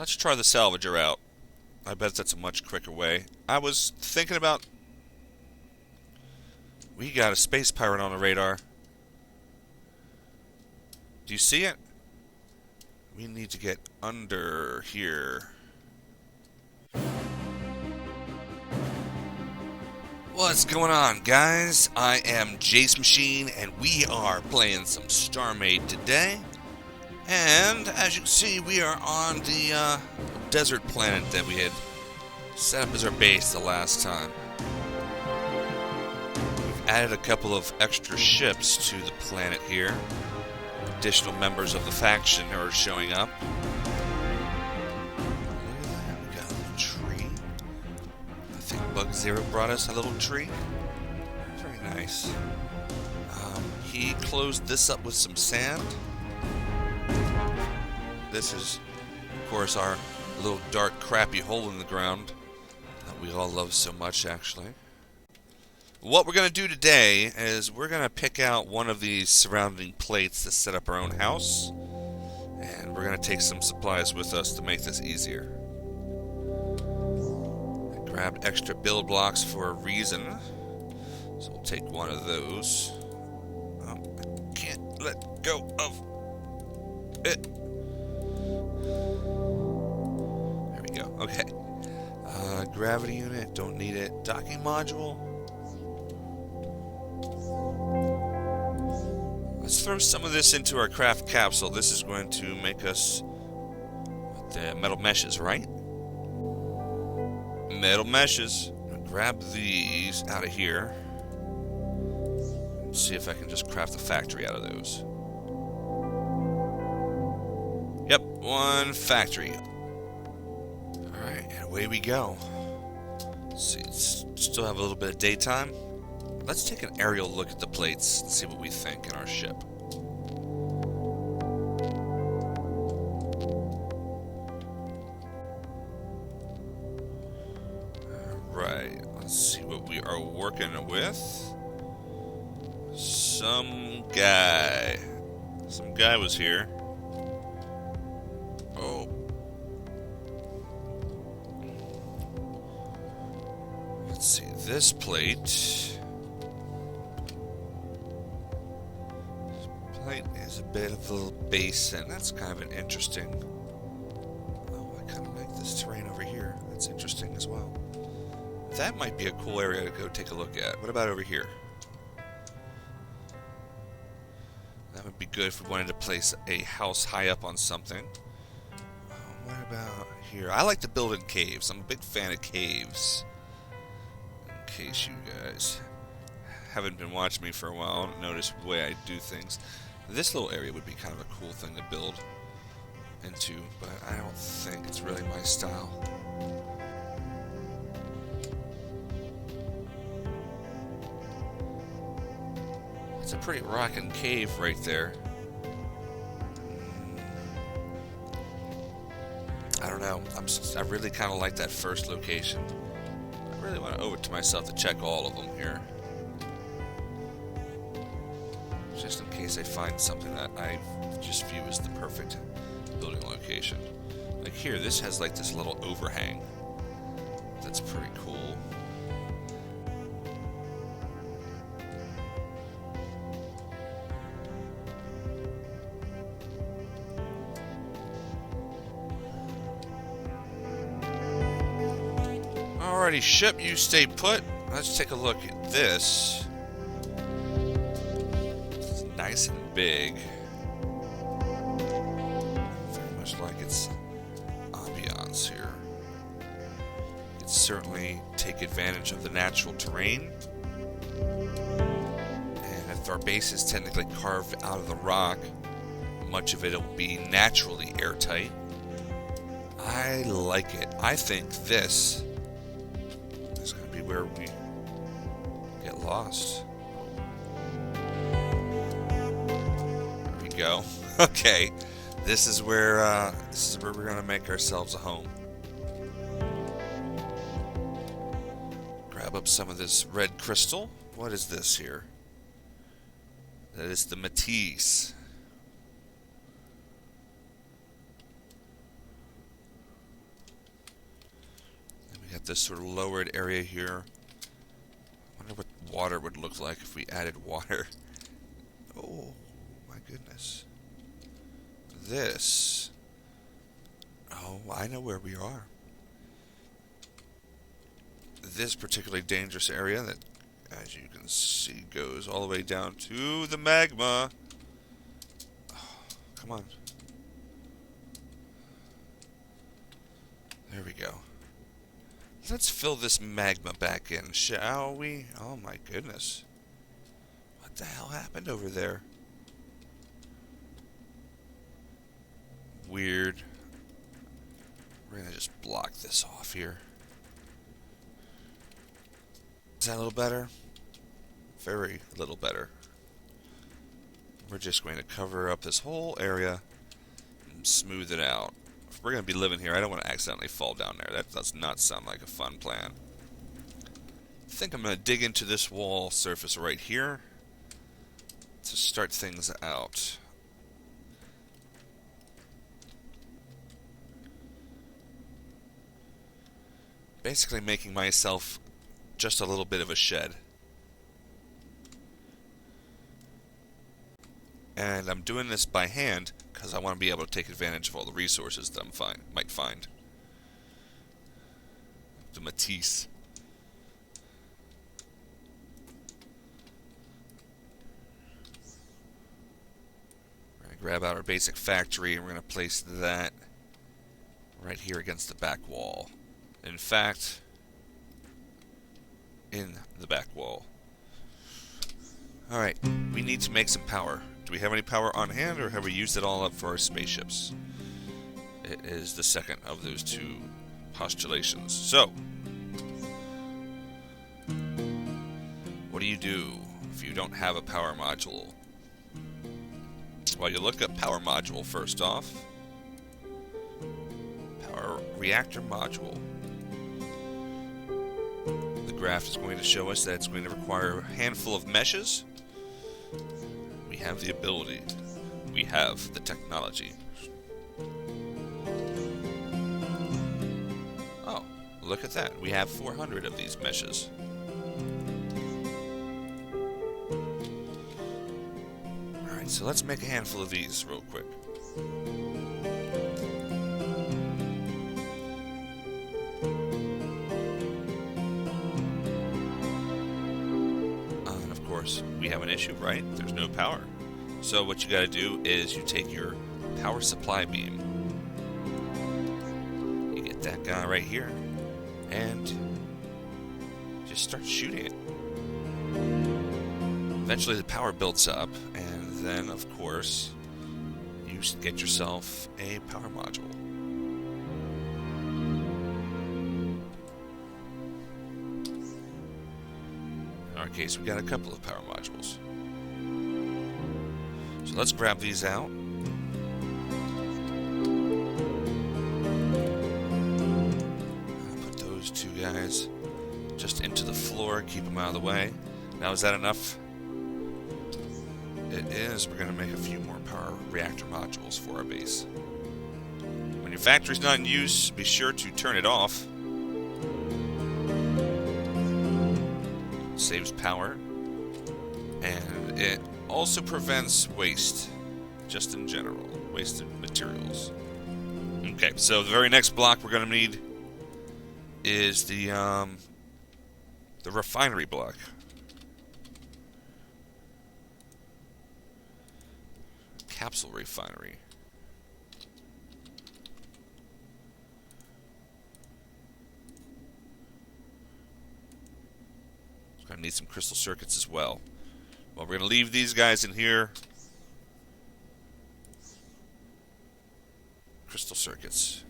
Let's try the salvager out. I bet that's a much quicker way. I was thinking about... We got a space pirate on the radar. Do you see it? We need to get under here. What's going on, guys? I am Jacemachine, and we are playing some StarMade today. And as you can see, we are on the desert planet that we had set up as our base the last time. We've added a couple of extra ships to the planet here. Additional members of the faction are showing up. Look at that, we got a little tree. I think Bug Zero brought us a little tree. Very nice. He closed this up with some sand. This is, of course, our little dark, crappy hole in the ground that we all love so much, actually. What we're going to do today is we're going to pick out one of these surrounding plates to set up our own house. And we're going to take some supplies with us to make this easier. I grabbed extra build blocks for a reason. So we'll take one of those. Oh, I can't let go of it. There we go. Okay. Gravity unit, don't need it. Docking module. Let's throw some of this into our craft capsule. This is going to make us the metal meshes, right? Metal meshes. Grab these out of here. See if I can just craft a factory out of those. Yep, one factory. Alright, and away we go. Let's see, still have a little bit of daytime. Let's take an aerial look at the plates and see what we think in our ship. Alright, let's see what we are working with. Some guy was here. Oh. Let's see, this plate is a bit of a little basin. That's kind of an interesting... Oh, I kind of like this terrain over here. That's interesting as well. That might be a cool area to go take a look at. What about over here? That would be good if we wanted to place a house high up on something. What about here? I like to build in caves. I'm a big fan of caves. In case you guys haven't been watching me for a while, don't notice the way I do things. This little area would be kind of a cool thing to build into, but I don't think it's really my style. It's a pretty rockin' cave right there. I don't know. I really kind of like that first location. I really want to owe it to myself to check all of them here. Just in case I find something that I just view as the perfect building location. Like here, this has like this little overhang. That's pretty cool. Alrighty, ship, you stay put. Let's take a look at this. It's nice and big. Very much like its ambiance here. You can certainly take advantage of the natural terrain. And if our base is technically carved out of the rock, much of it will be naturally airtight. I like it. I think this is going to be where we get lost. There we go. Okay, this is where we're going to make ourselves a home. Grab up some of this red crystal. What is this here? That is the Matisse. got this sort of lowered area here. Wonder what water would look like if we added water. Oh, my goodness. This. Oh, I know where we are. This particularly dangerous area that, as you can see, goes all the way down to the magma. Oh, come on. There we go. Let's fill this magma back in, shall we? Oh my goodness. What the hell happened over there? Weird. We're gonna just block this off here. Is that a little better? Very little better. We're just going to cover up this whole area and smooth it out. If we're going to be living here, I don't want to accidentally fall down there. That does not sound like a fun plan. I think I'm going to dig into this wall surface right here to start things out. Basically making myself just a little bit of a shed. And I'm doing this by hand because I want to be able to take advantage of all the resources that I might find. The Matisse. We're going to grab out our basic factory and we're going to place that right here against the back wall. In fact, in the back wall. Alright, we need to make some power. Do we have any power on hand, or have we used it all up for our spaceships? It is the second of those two postulations. So, what do you do if you don't have a power module? Well, you look up power module first off. Power reactor module. The graph is going to show us that it's going to require a handful of meshes. We have the ability. We have the technology. Oh, look at that. We have 400 of these meshes. Alright, so let's make a handful of these real quick. We have an issue, right? There's no power. So what you gotta do is you take your power supply beam, you get that guy right here, and just start shooting it. Eventually the power builds up, and then of course you get yourself a power module. In our case, we got a couple of power modules. So let's grab these out. Put those two guys just into the floor, keep them out of the way. Now, is that enough? It is. We're going to make a few more power reactor modules for our base. When your factory's not in use, be sure to turn it off. Saves power, and it also prevents waste, just in general, wasted materials. Okay, so the very next block we're going to need is the refinery block. Capsule refinery. I need some crystal circuits as well. Well, we're going to leave these guys in here. Crystal circuits.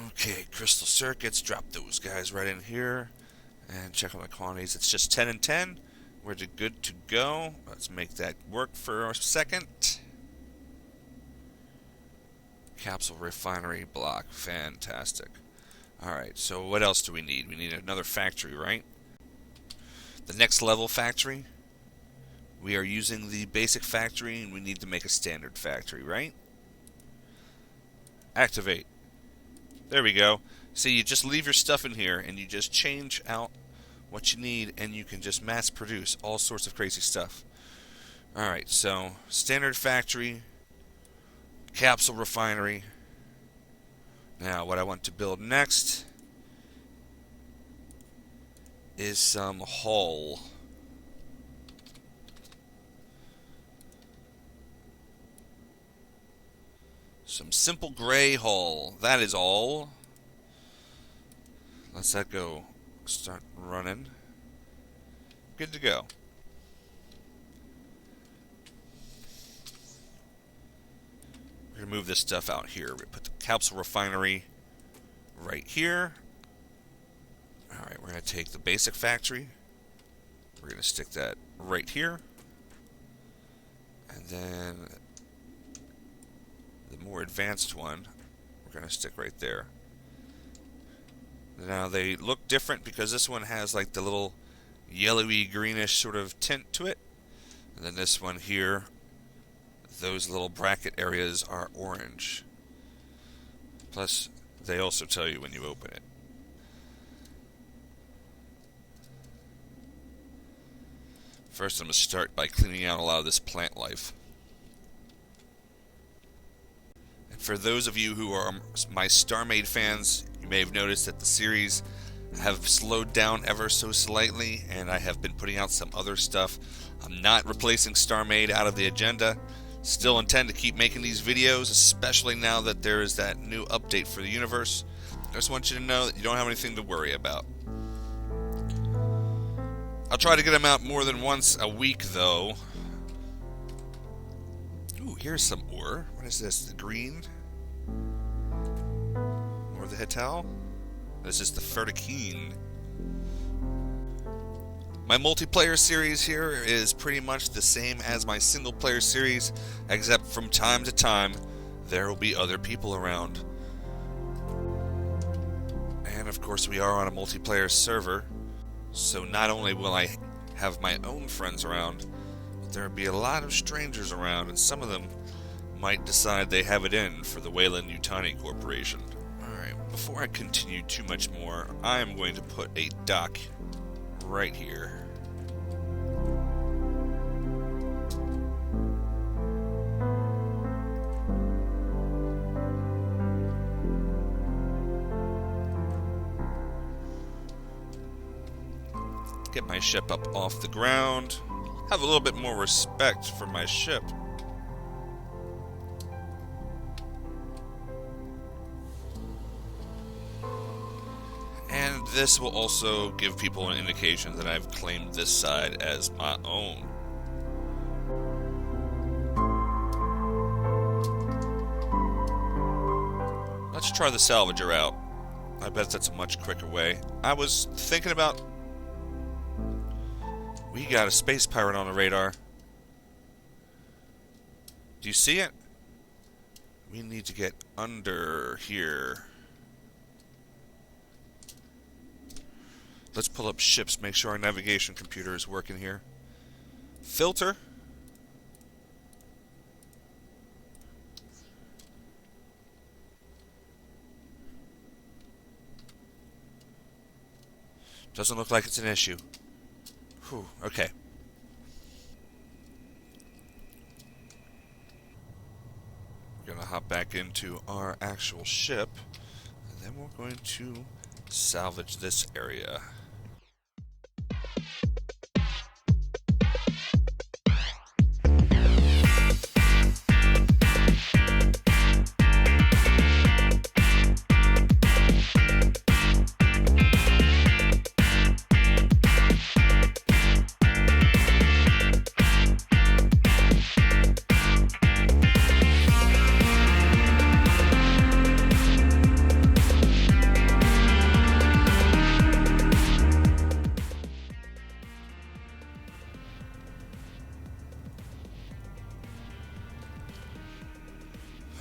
Okay, crystal circuits. Drop those guys right in here. And check on the quantities. It's just 10 and 10. We're good to go. Let's make that work for a second. Capsule refinery block. Fantastic. Alright, so what else do we need? We need another factory, right? The next level factory We are using the basic factory, and we need to make a standard factory, right? Activate. There we go. See, you just leave your stuff in here, and you just change out what you need, and you can just mass produce all sorts of crazy stuff. Alright, so standard factory, capsule refinery. Now, what I want to build next is some hull. Some simple gray hull. That is all. Let's that go. Start running. Good to go. We're going to move this stuff out here. We put the capsule refinery right here. Alright, we're going to take the basic factory. We're going to stick that right here. And then the more advanced one, we're going to stick right there. Now they look different because this one has like the little yellowy greenish sort of tint to it. And then this one here, those little bracket areas are orange. Plus, they also tell you when you open it. First, I'm going to start by cleaning out a lot of this plant life. And for those of you who are my StarMade fans, you may have noticed that the series have slowed down ever so slightly, and I have been putting out some other stuff. I'm not replacing StarMade out of the agenda. Still intend to keep making these videos, especially now that there is that new update for the universe. I just want you to know that you don't have anything to worry about. I'll try to get them out more than once a week, though. Ooh, here's some ore. What is this? The green? Or the Hetal? This is the Fertikine. My multiplayer series here is pretty much the same as my single player series, except from time to time, there will be other people around. And of course we are on a multiplayer server, so not only will I have my own friends around, but there will be a lot of strangers around, and some of them might decide they have it in for the Weyland-Yutani Corporation. Alright, before I continue too much more, I am going to put a dock right here. Get my ship up off the ground. Have a little bit more respect for my ship. And this will also give people an indication that I've claimed this side as my own. Let's try the salvager out. I bet that's a much quicker way. I was thinking about... We got a space pirate on the radar. Do you see it? We need to get under here. Let's pull up ships, make sure our navigation computer is working here. Filter. Doesn't look like it's an issue. Whew, okay. We're going to hop back into our actual ship, and then we're going to salvage this area.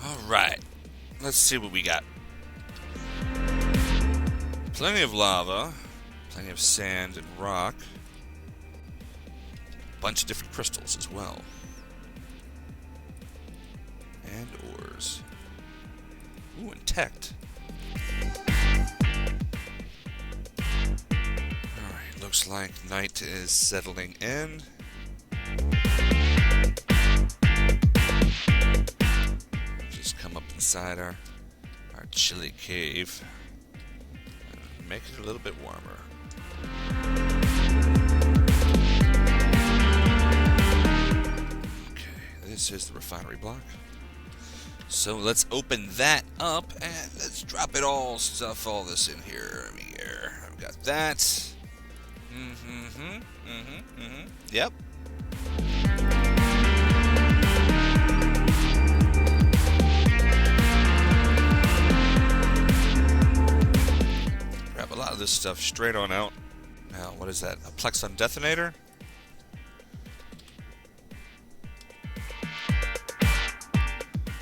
Alright, let's see what we got. Plenty of lava, plenty of sand and rock. bunch of different crystals as well. And ores. Ooh, and tech. Alright, looks like night is settling in. Just come up inside our chilly cave. Make it a little bit warmer. Okay, this is the refinery block. So let's open that up and let's drop it all, stuff all this in here. I've got that. Yep. Grab a lot of this stuff straight on out. Now, what is that? A Plexon detonator?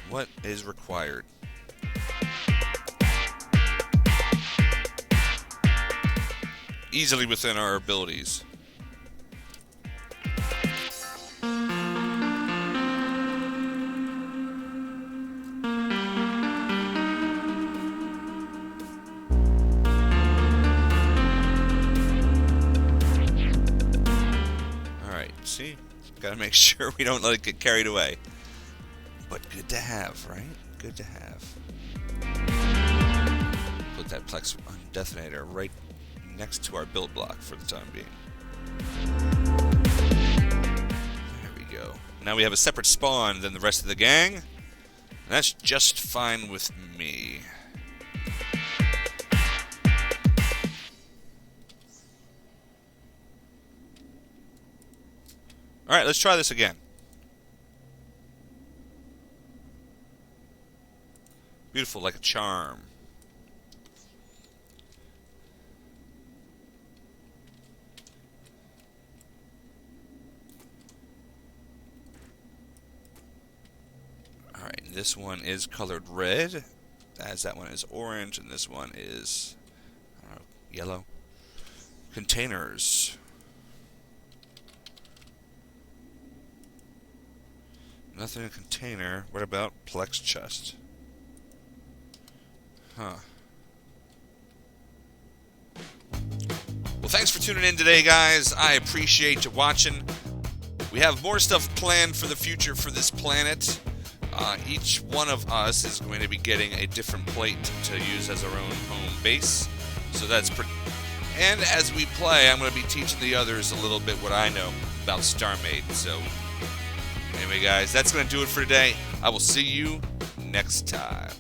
What is required? Easily within our abilities. Alright, see? Gotta make sure we don't let it get carried away. But good to have, right? Good to have. Put that Plexon detonator right next to our build block for the time being. There we go. Now we have a separate spawn than the rest of the gang. And that's just fine with me. Alright, let's try this again. Beautiful, like a charm. Alright, this one is colored red, as that one is orange, and this one is, I don't know, yellow. Containers. Nothing in a container. What about Plex chest? Huh. Well, thanks for tuning in today, guys. I appreciate you watching. We have more stuff planned for the future for this planet. Each one of us is going to be getting a different plate to use as our own home base. So that's pretty... And as we play, I'm going to be teaching the others a little bit what I know about StarMade. So, anyway, guys, that's going to do it for today. I will see you next time.